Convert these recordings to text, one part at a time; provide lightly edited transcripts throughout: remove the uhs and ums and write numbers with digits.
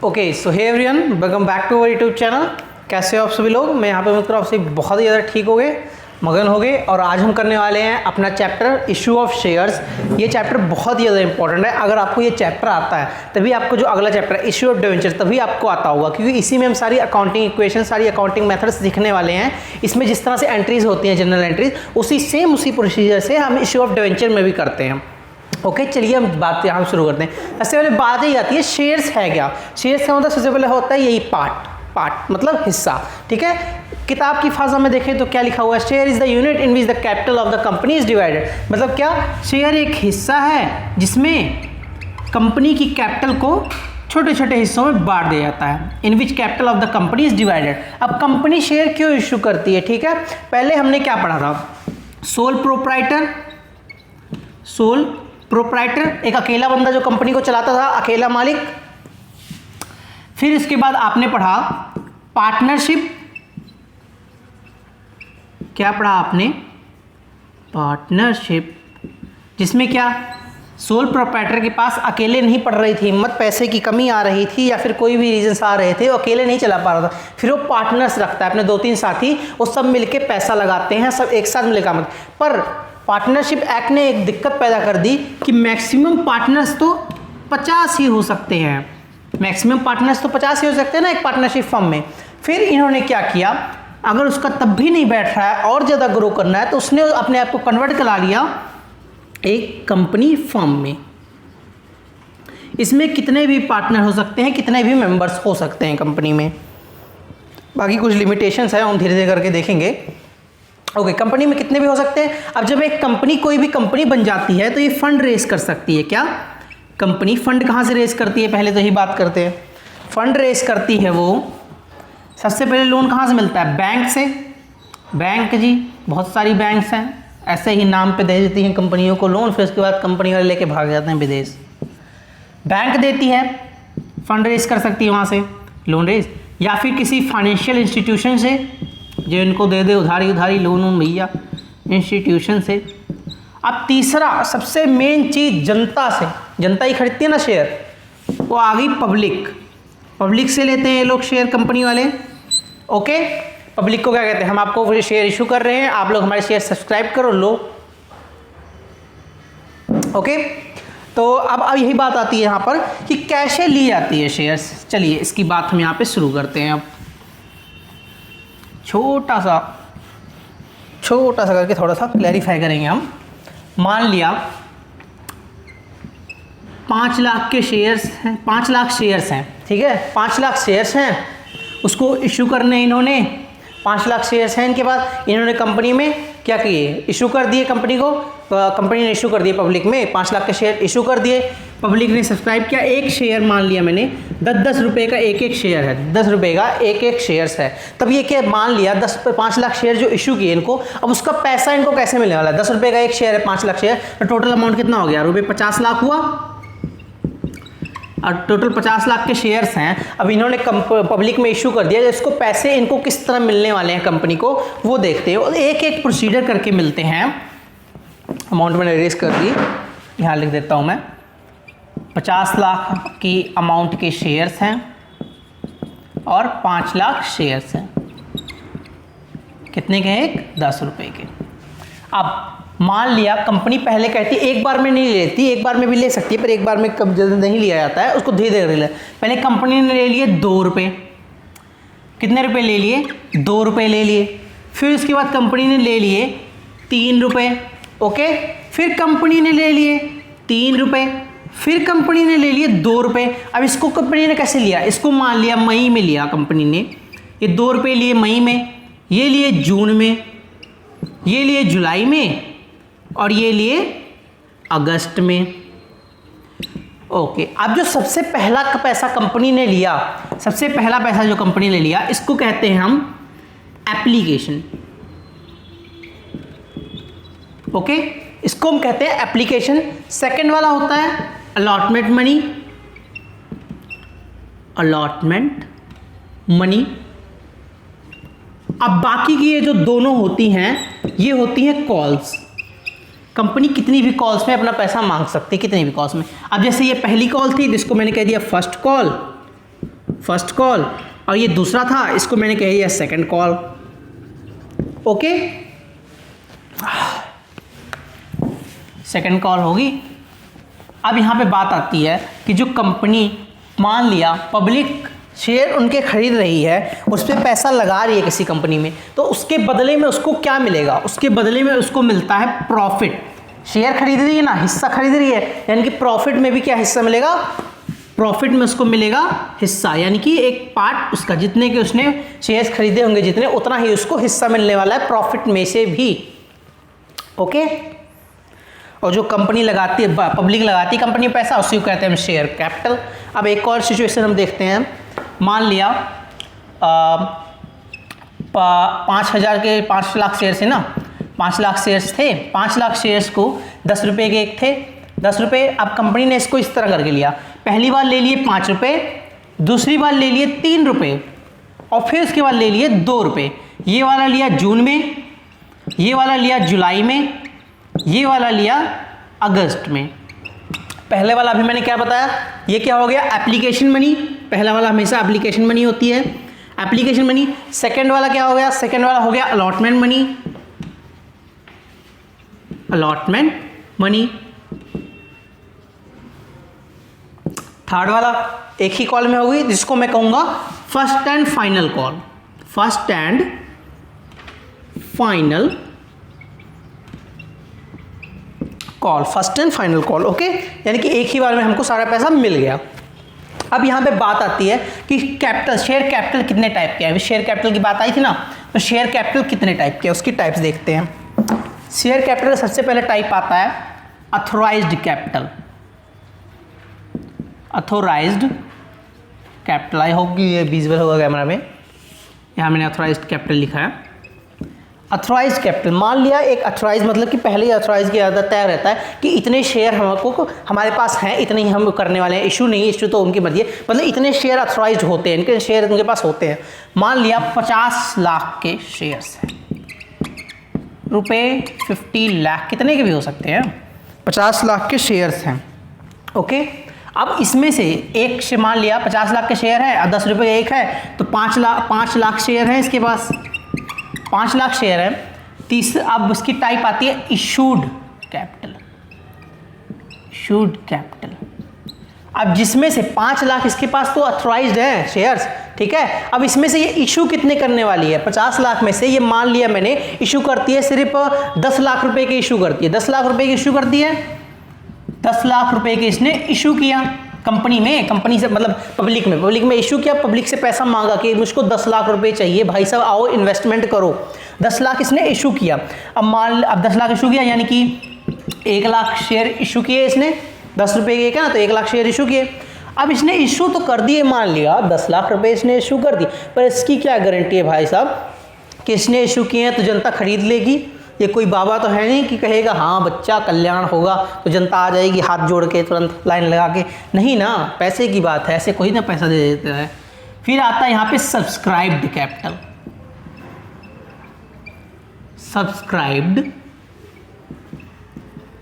Okay so hey everyone, welcome back to our YouTube channel. कैसे हो आप सभी लोग? मैं यहाँ पे उम्मीद कर आपसे बहुत ही ज़्यादा ठीक हो गए, मगन हो गए। और आज हम करने वाले हैं अपना चैप्टर इशू ऑफ शेयर्स। ये चैप्टर बहुत ही ज़्यादा इंपॉर्टेंट है। अगर आपको ये चैप्टर आता है तभी आपको जो अगला चैप्टर है इशू ऑफ डिवेंचर तभी आपको आता होगा, क्योंकि इसी में हम सारी अकाउंटिंग इक्वेशन, सारी अकाउंटिंग मेथड्स सीखने वाले हैं। इसमें जिस तरह से एंट्रीज होती हैं, जनरल एंट्रीज, उसी प्रोसीजर से हम इशू ऑफ डिवेंचर में भी करते हैं। ओके चलिए हम बात यहाँ शुरू करते हैं। सबसे पहले बात यही आती है शेयर्स है क्या। शेयर्स का मतलब सबसे पहले होता है यही पार्ट मतलब हिस्सा। ठीक है, किताब की भाषा में देखें तो क्या लिखा हुआ है? Share is the unit in which the capital of the company is divided. मतलब क्या? शेयर एक हिस्सा है जिसमें कंपनी की कैपिटल को छोटे छोटे हिस्सों में बांट दिया जाता है। In which capital of the company is divided. अब कंपनी शेयर क्यों इशू करती है? ठीक है, पहले हमने क्या पढ़ा था? सोल प्रोप्राइटर, एक अकेला बंदा जो कंपनी को चलाता था, अकेला मालिक। फिर इसके बाद आपने पढ़ा पार्टनरशिप। क्या पढ़ा आपने? पार्टनरशिप, जिसमें क्या सोल प्रोप्राइटर के पास अकेले नहीं पड़ रही थी हिम्मत, पैसे की कमी आ रही थी या फिर कोई भी रीजंस आ रहे थे, वो अकेले नहीं चला पा रहा था। फिर वो पार्टनर्स रखता है, अपने 2-3 साथी, वो सब मिलके पैसा लगाते हैं, सब एक साथ मिलकर काम। पर पार्टनरशिप एक्ट ने एक दिक्कत पैदा कर दी कि मैक्सिमम पार्टनर्स तो 50 ही हो सकते हैं। मैक्सिमम पार्टनर्स तो 50 ही हो सकते हैं ना एक पार्टनरशिप फर्म में। फिर इन्होंने क्या किया, अगर उसका तब भी नहीं बैठ रहा है और ज़्यादा ग्रो करना है, तो उसने अपने आप को कन्वर्ट करा लिया एक कंपनी फर्म में। इसमें कितने भी पार्टनर हो सकते हैं, कितने भी मेंबर्स हो सकते हैं कंपनी में। बाकी कुछ लिमिटेशंस है, हम धीरे धीरे करके देखेंगे। ओके, कंपनी में कितने भी हो सकते हैं। अब जब एक कंपनी, कोई भी कंपनी बन जाती है तो ये फंड रेज कर सकती है। क्या कंपनी फंड कहाँ से रेज करती है? पहले तो यही बात करते हैं। फंड रेज करती है वो, सबसे पहले लोन कहाँ से मिलता है? बैंक से। बैंक जी, बहुत सारी बैंक्स हैं, ऐसे ही नाम पे दे देती हैं कंपनियों को लोन, फिर उसके बाद कंपनी वाले लेके भाग जाते हैं विदेश। बैंक देती है, फंड रेज कर सकती है वहाँ से, लोन रेज, या फिर किसी फाइनेंशियल इंस्टीट्यूशन से जो इनको दे दे उधारी लोन भैया, इंस्टीट्यूशन से। अब तीसरा सबसे मेन चीज़, जनता से। जनता ही खरीदती है ना शेयर, वो आ गई पब्लिक से लेते हैं ये लोग शेयर कंपनी वाले। ओके, पब्लिक को क्या कहते हैं? हम आपको शेयर इशू कर रहे हैं, आप लोग हमारे शेयर सब्सक्राइब करो, लो। ओके, तो अब यही बात आती है यहाँ पर कि कैसे ली जाती है शेयर्स। चलिए इसकी बात हम यहाँ पे शुरू करते हैं। अब छोटा सा करके थोड़ा सा क्लैरिफाई करेंगे हम। मान लिया 5 लाख के शेयर्स हैं, 5 लाख शेयर्स हैं। ठीक है, 5 लाख शेयर्स हैं, उसको इशू करने इन्होंने 5 लाख शेयर्स हैं इनके पास। इन्होंने कंपनी में क्या किए? इशू कर दिए कंपनी को। कंपनी ने इशू कर दिए पब्लिक में 5 लाख के शेयर इशू कर दिए। पब्लिक ने सब्सक्राइब किया। एक शेयर मान लिया मैंने 10-10 रुपये का एक शेयर है, 10 रुपये का एक शेयर्स है। तब ये क्या मान लिया 5 लाख शेयर जो इशू किए इनको, अब उसका पैसा इनको कैसे मिलने वाला है? 10 रुपये का एक शेयर है, 5 लाख शेयर, तो टोटल अमाउंट कितना हो गया? रुपये 50 लाख हुआ। और टोटल 50 लाख के शेयर्स हैं। अब इन्होंने पब्लिक में इशू कर दिया, इसको पैसे इनको किस तरह मिलने वाले हैं कंपनी को, वो देखते हैं। और एक प्रोसीजर करके मिलते हैं। अमाउंट मैंने रेज कर दी, यहाँ लिख देता हूँ मैं। 50 लाख की अमाउंट के शेयर्स हैं और 5 लाख शेयर्स हैं। कितने के? एक 10 रुपये के। अब मान लिया कंपनी पहले कहती एक बार में नहीं लेती, एक बार में भी ले सकती है, पर एक बार में कब जल्दी नहीं लिया जाता है, उसको धीरे धीरे ले। पहले कंपनी ने ले लिए 2 रुपये। कितने रुपए ले लिए? 2 रुपये ले लिए। फिर उसके बाद कंपनी ने ले लिए 3 रुपये। ओके, फिर कंपनी ने ले लिए 3 रुपये, फिर कंपनी ने ले लिए 2 रुपये। अब इसको कंपनी ने कैसे लिया? इसको मान लिया मई में लिया कंपनी ने, ये 2 रुपये लिए मई में, ये लिए जून में, ये लिए जुलाई में, और ये लिए अगस्त में। ओके, अब जो सबसे पहला पैसा कंपनी ने लिया, सबसे पहला पैसा जो कंपनी ने लिया, इसको कहते हैं हम एप्लीकेशन। ओके, इसको हम कहते हैं एप्लीकेशन। सेकंड वाला होता है अलॉटमेंट मनी। अब बाकी की ये जो दोनों होती हैं, ये होती हैं कॉल्स। कंपनी कितनी भी कॉल्स में अपना पैसा मांग सकती है, कितनी भी कॉल्स में। अब जैसे ये पहली कॉल थी, जिसको मैंने कह दिया फर्स्ट कॉल, फर्स्ट कॉल, और ये दूसरा था, इसको मैंने कह दिया second call. Okay, second call होगी। अब यहाँ पे बात आती है कि जो कंपनी मान लिया पब्लिक शेयर उनके खरीद रही है, उस पर पैसा लगा रही है किसी कंपनी में, तो उसके बदले में उसको क्या मिलेगा? उसके बदले में उसको मिलता है प्रॉफिट। शेयर खरीद रही है ना, हिस्सा खरीद रही है, यानी कि प्रॉफिट में भी क्या हिस्सा मिलेगा? प्रॉफिट में उसको मिलेगा हिस्सा, यानी कि एक पार्ट उसका, जितने के उसने शेयर्स खरीदे होंगे जितने, उतना ही उसको हिस्सा मिलने वाला है प्रॉफिट में से भी। ओके, और जो कंपनी लगाती है, पब्लिक लगाती है कंपनी में पैसा, उसी को कहते हैं शेयर कैपिटल। अब एक और सिचुएशन हम देखते हैं। मान लिया 5,000 के 5 लाख शेयर थे ना, 5 लाख शेयर्स थे, 5 लाख शेयर्स को 10 रुपये के एक थे, 10 रुपये। अब कंपनी ने इसको इस तरह करके लिया, पहली बार ले लिए 5 रुपये, दूसरी बार ले लिए 3 रुपये, और फिर उसके बाद ले लिए 2 रुपये। ये वाला लिया जून में, ये वाला लिया जुलाई में, ये वाला लिया अगस्त में। पहले वाला अभी मैंने क्या बताया, ये क्या हो गया? Application money. पहला वाला हमेशा एप्लीकेशन मनी होती है, एप्लीकेशन मनी। सेकंड वाला क्या हो गया? सेकंड वाला हो गया allotment money, allotment money. Third वाला एक ही कॉल में होगी, जिसको मैं कहूंगा first and final call, first and final call, first and final call. Okay, यानी कि एक ही बार में हमको सारा पैसा मिल गया। अब यहाँ पे बात आती है कि कैपिटल, शेयर कैपिटल कितने टाइप के हैं। शेयर कैपिटल की बात आई थी ना, तो शेयर कैपिटल कितने टाइप के हैं उसकी टाइप्स देखते हैं। शेयर कैपिटल का सबसे पहले टाइप आता है authorised capital, authorised capital. I hope कि ये विजुअल होगा कैमरा में, यहाँ मैंने अथोराइज्ड कैपिटल लिखा है। अथोराइज कैपिटल, मान लिया एक अथोराइज मतलब कि पहले ही अथोराइज किया जाता, तय रहता है कि इतने शेयर हमको हमारे पास हैं, इतने ही हम करने वाले हैं। इशू नहीं, इशू तो उनकी मर्जी है, मतलब इतने शेयर अथोराइज होते हैं, इनके शेयर उनके पास होते हैं। मान लिया 50 लाख के शेयर्स हैं, रुपये 50 लाख, कितने के भी हो सकते हैं, 50 लाख के शेयर्स हैं। ओके, अब इसमें से एक से मान लिया 50 लाख के शेयर है और 10 रुपये का एक है, तो 5 लाख शेयर हैं इसके पास, 5 लाख शेयर है। अब उसकी टाइप आती है इशूड कैपिटल, इशूड कैपिटल। अब जिसमें से 5 लाख इसके पास तो अथोराइज्ड है शेयर्स, ठीक है। अब इसमें से ये इशू कितने करने वाली है? 50 लाख में से ये मान लिया मैंने इशू करती है सिर्फ 10 लाख रुपए के इशू करती है, 10 लाख रुपए की इशू करती है, 10 लाख रुपए के इसने इशू किया कंपनी में, कंपनी से मतलब पब्लिक में इशू किया, पब्लिक से पैसा मांगा कि मुझको 10 लाख रुपए चाहिए भाई साहब, आओ इन्वेस्टमेंट करो। 10 लाख इसने इशू किया। अब 10 लाख इशू किया, यानी कि 1 लाख शेयर इशू किए इसने, 10 रुपये के एक है ना, तो 1 लाख शेयर इशू किए। अब इसने इशू तो कर दिए, मान लिया 10 लाख रुपए इसने इशू कर दिए, पर इसकी क्या गारंटी है भाई साहब कि इसने इशू किए हैं तो जनता खरीद लेगी? ये कोई बाबा तो है नहीं कि कहेगा हाँ बच्चा कल्याण होगा तो जनता आ जाएगी हाथ जोड़ के तुरंत लाइन लगा के, नहीं ना, पैसे की बात है, ऐसे कोई ना पैसा दे देता है। फिर आता है यहाँ पे सब्सक्राइब्ड कैपिटल, सब्सक्राइब्ड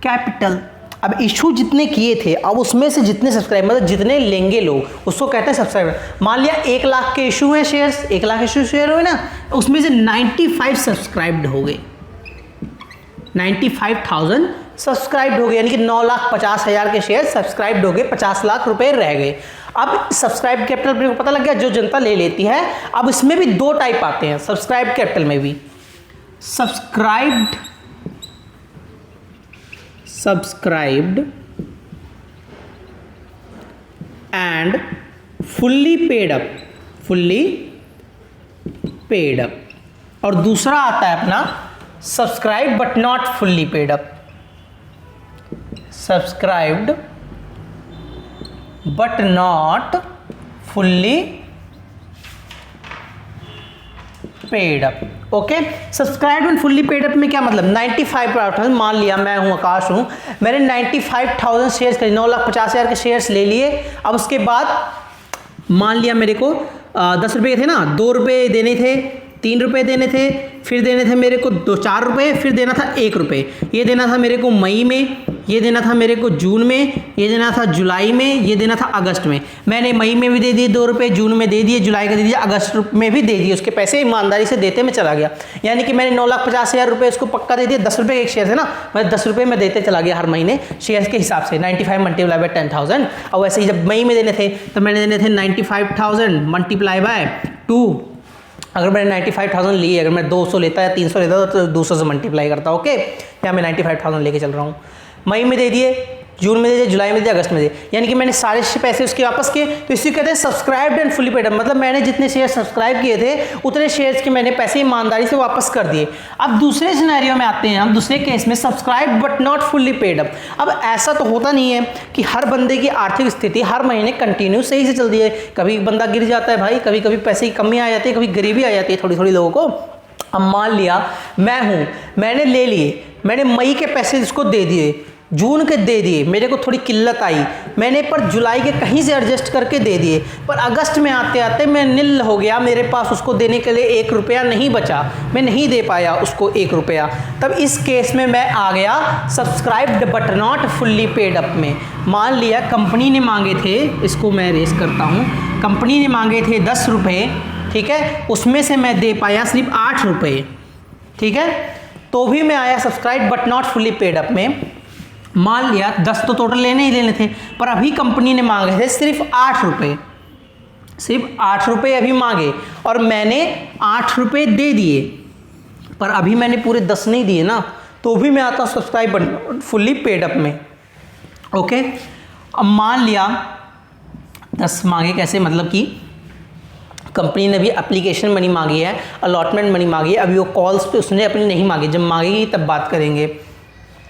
कैपिटल। अब इशू जितने किए थे, अब उसमें से जितने सब्सक्राइब मतलब जितने लेंगे लोग उसको कहते हैं सब्सक्राइबर। मान लिया 1 लाख के इशू है शेयर्स, 1 लाख इशू शेयर हुए ना, उसमें से 95 सब्सक्राइब्ड हो गए, 95,000 सब्सक्राइब्ड हो गए, यानी कि 9,50,000 के शेयर सब्सक्राइब्ड हो गए, 50 लाख रुपए रह गए। अब सब्सक्राइब कैपिटल पता लग गया जो जनता ले लेती है। अब इसमें भी 2 टाइप आते हैं सब्सक्राइब कैपिटल में भी, subscribed and fully paid up, fully paid up, और दूसरा आता है अपना subscribe but not fully paid up, subscribed but not fully paid up. Okay, subscribed and fully paid up में क्या मतलब? 95,000, मान लिया मैं हूं आकाश हूं, मैंने 95,000 शेयर्स खरीदे, 9,50,000 के शेयर्स ले लिए। अब उसके बाद मान लिया मेरे को 10 रुपये थे ना, 2 रुपये देने थे, 3 रुपये देने थे, फिर देने थे मेरे को 4 रुपये, फिर देना था 1 रुपये। ये देना था मेरे को मई में, ये देना था मेरे को जून में, ये देना था जुलाई में, ये देना था अगस्त में। मैंने मई में भी दे दिए 2 रुपये, जून में दे दिए, जुलाई का दे दिया, अगस्त में भी दे दिए। उसके पैसे ईमानदारी से देते मैं चला गया। यानी कि मैंने 9,50,000 रुपये उसको पक्का दे दिया। 10 रुपये एक शेयर है ना, मैं 10 रुपये में देते चला गया हर महीने शेयर के हिसाब से। 95 मल्टीप्लाई बाय 10,000। और वैसे ही जब मई में देने थे तो मैंने देने थे 95,000 मल्टीप्लाई बाय 2। अगर मैंने 95,000 लिए, अगर मैं 200 लेता या 300 लेता तो 200 से मल्टीप्लाई करता। ओके, यहाँ मैं 95,000 लेके चल रहा हूँ। मई में दे दिए, जून में दे दिए, जुलाई में दे दिए, अगस्त में दे, यानी कि मैंने सारे पैसे उसके वापस किए। तो इसी कहते हैं subscribed and fully paid up. मतलब मैंने जितने शेयर सब्सक्राइब किए थे उतने शेयर्स के मैंने पैसे ईमानदारी से वापस कर दिए। अब दूसरे सिनेरियो में आते हैं हम, दूसरे केस में subscribe but not fully paid up. अब ऐसा तो होता नहीं है कि हर बंदे की आर्थिक स्थिति हर महीने कंटिन्यू सही से चलती है। कभी बंदा गिर जाता है भाई, कभी कभी पैसे की कमी आ जाती है, कभी गरीबी आ जाती है थोड़ी थोड़ी लोगों को। अब मान लिया मैं हूँ, मैंने ले लिए, मैंने मई के पैसे इसको दे दिए, जून के दे दिए, मेरे को थोड़ी किल्लत आई, मैंने पर जुलाई के कहीं से एडजस्ट करके दे दिए, पर अगस्त में आते आते मैं निल हो गया, मेरे पास उसको देने के लिए 1 रुपया नहीं बचा, मैं नहीं दे पाया उसको 1 रुपया। तब इस केस में मैं आ गया subscribed but not fully paid up में। मान लिया कंपनी ने मांगे थे, इसको मैं रेस करता हूँ, कंपनी ने मांगे थे 10 रुपये, ठीक है, उसमें से मैं दे पाया सिर्फ 8 रुपये, ठीक है, तो भी मैं आया subscribe but not fully paid up में। मान लिया 10 तो टोटल लेने ही लेने थे, पर अभी कंपनी ने मांगे थे सिर्फ 8 रुपये, सिर्फ 8 रुपये अभी मांगे और मैंने 8 रुपये दे दिए, पर अभी मैंने पूरे 10 नहीं दिए ना, तो भी मैं आता हूँ subscribe but fully paid up में। ओके, अब मान लिया 10 मांगे, कैसे, मतलब कि कंपनी ने भी एप्लीकेशन मनी मांगी है, अलॉटमेंट मनी मांगी है, अभी वो कॉल्स पे उसने अपनी नहीं मांगी, जब मांगेगी तब बात करेंगे,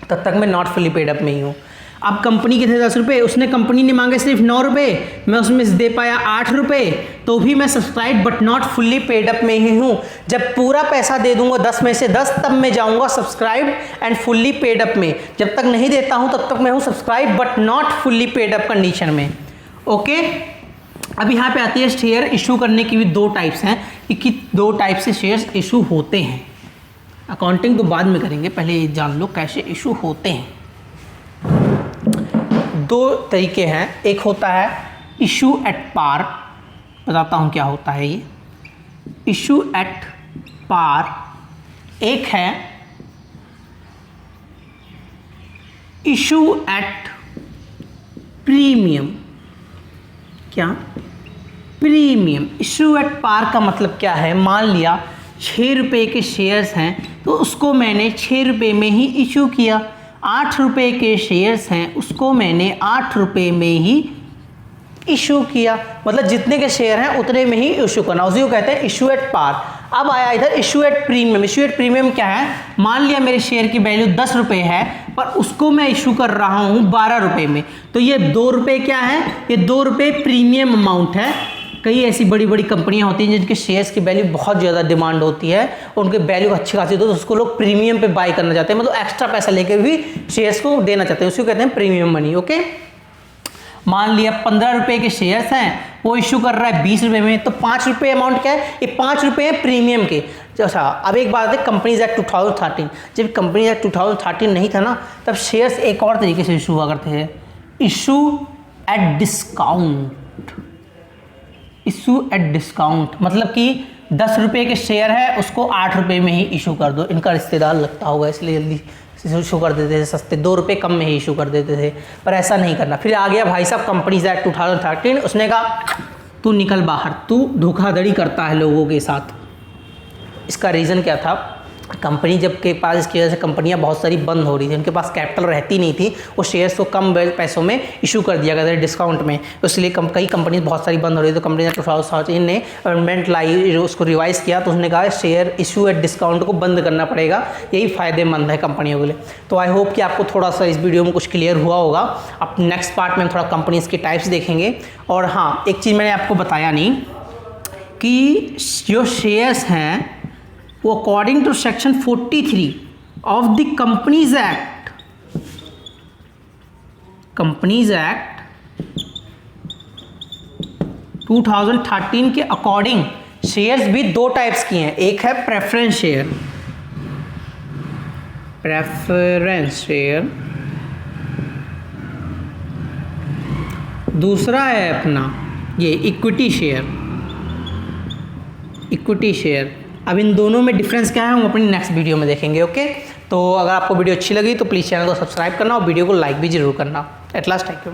तब तक मैं नॉट फुली पेड अप में ही हूँ। अब कंपनी के थे 10 रुपये, उसने कंपनी ने मांगे सिर्फ 9 रुपये, मैं उसमें से दे पाया 8 रुपये, तो भी मैं subscribe but not fully paid up में ही हूँ। जब पूरा पैसा दे दूंगा 10 में से 10, तब मैं जाऊँगा subscribe and fully paid up में। जब तक नहीं देता हूँ तब तक मैं हूँ subscribe but not fully paid up condition में। ओके, अब यहाँ पे आती है शेयर इशू करने की भी 2 टाइप्स हैं, कि 2 टाइप से शेयर्स इशू होते हैं। अकाउंटिंग तो बाद में करेंगे, पहले ये जान लो कैसे इशू होते हैं। 2 तरीके हैं, एक होता है इशू एट पार, बताता हूँ क्या होता है ये इशू एट पार, एक है इशू एट प्रीमियम। क्या? प्रीमियम। इशू एट पार का मतलब क्या है, मान लिया 6 रुपये के शेयर्स हैं तो उसको मैंने 6 रुपये में ही इशू किया, 8 रुपये के शेयर्स हैं उसको मैंने 8 रुपये में ही इशू किया, मतलब जितने के शेयर हैं उतने में ही इशू करना, उसी को कहते हैं इशू एट पार। अब आया इधर issue at premium. Issue at premium क्या है, मान लिया मेरे शेयर की वैल्यू 10 रुपये है, पर उसको मैं इशू कर रहा हूँ 12 रुपये में, तो ये 2 रुपये क्या है, ये 2 रुपये प्रीमियम अमाउंट है। कई ऐसी बड़ी बड़ी कंपनियां होती हैं जिनके शेयर्स की वैल्यू बहुत ज़्यादा डिमांड होती है, उनके वैल्यू अच्छी खासी होती है, तो उसको लोग प्रीमियम पे बाय करना चाहते हैं, मतलब एक्स्ट्रा पैसा लेकर भी शेयर्स को देना चाहते हैं, उसको कहते हैं प्रीमियम मनी। ओके, मान लिया 15 रुपये के शेयर्स हैं, वो इशू कर रहा है 20 रुपये में, तो 5 रुपये अमाउंट क्या है, ये 5 रुपये है प्रीमियम के। अच्छा, अब एक बात है, कंपनीज एक्ट 2013, जब कंपनीज एक्ट 2013 नहीं था ना, तब शेयर्स एक और तरीके से इशू हुआ करते थे, issue at discount. Issue at discount मतलब कि 10 रुपये के शेयर है उसको 8 रुपये में ही इशू कर दो, इनका रिश्तेदार लगता होगा इसलिए जल्दी इशू कर देते थे, सस्ते 2 रुपये कम में ही इशू कर देते थे, पर ऐसा नहीं करना। फिर आ गया भाई साहब कंपनीज एक्ट 2013, उसने कहा तू निकल बाहर, तू धोखाधड़ी करता है लोगों के साथ। इसका रीज़न क्या था, कंपनी जब के पास इसकी वजह से कंपनियां बहुत सारी बंद हो रही थी, उनके पास कैपिटल रहती नहीं थी, वो शेयर्स को कम पैसों में इशू कर दिया गया था डिस्काउंट में, इसलिए कई कंपनी बहुत सारी बंद हो रही थी। तो कंपनी ने 2013 ने अमेंडमेंट लाई, उसको रिवाइज़ किया, तो उसने कहा शेयर इशू एट डिस्काउंट को बंद करना पड़ेगा, यही फ़ायदेमंद है कंपनियों के लिए। तो आई होप कि आपको थोड़ा सा इस वीडियो में कुछ क्लियर हुआ होगा। अब नेक्स्ट पार्ट में हम थोड़ा कंपनीज़ के टाइप्स देखेंगे। और हाँ, एक चीज़ मैंने आपको बताया नहीं कि जो शेयर्स हैं वो according to section 43 of the companies act 2013 के अकॉर्डिंग शेयर्स भी दो टाइप्स की हैं, एक है प्रेफरेंस शेयर, दूसरा है अपना ये इक्विटी शेयर। अब इन दोनों में डिफरेंस क्या है हम अपनी नेक्स्ट वीडियो में देखेंगे। ओके, तो अगर आपको वीडियो अच्छी लगी तो प्लीज़ चैनल को सब्सक्राइब करना और वीडियो को लाइक भी जरूर करना। At last, thank you.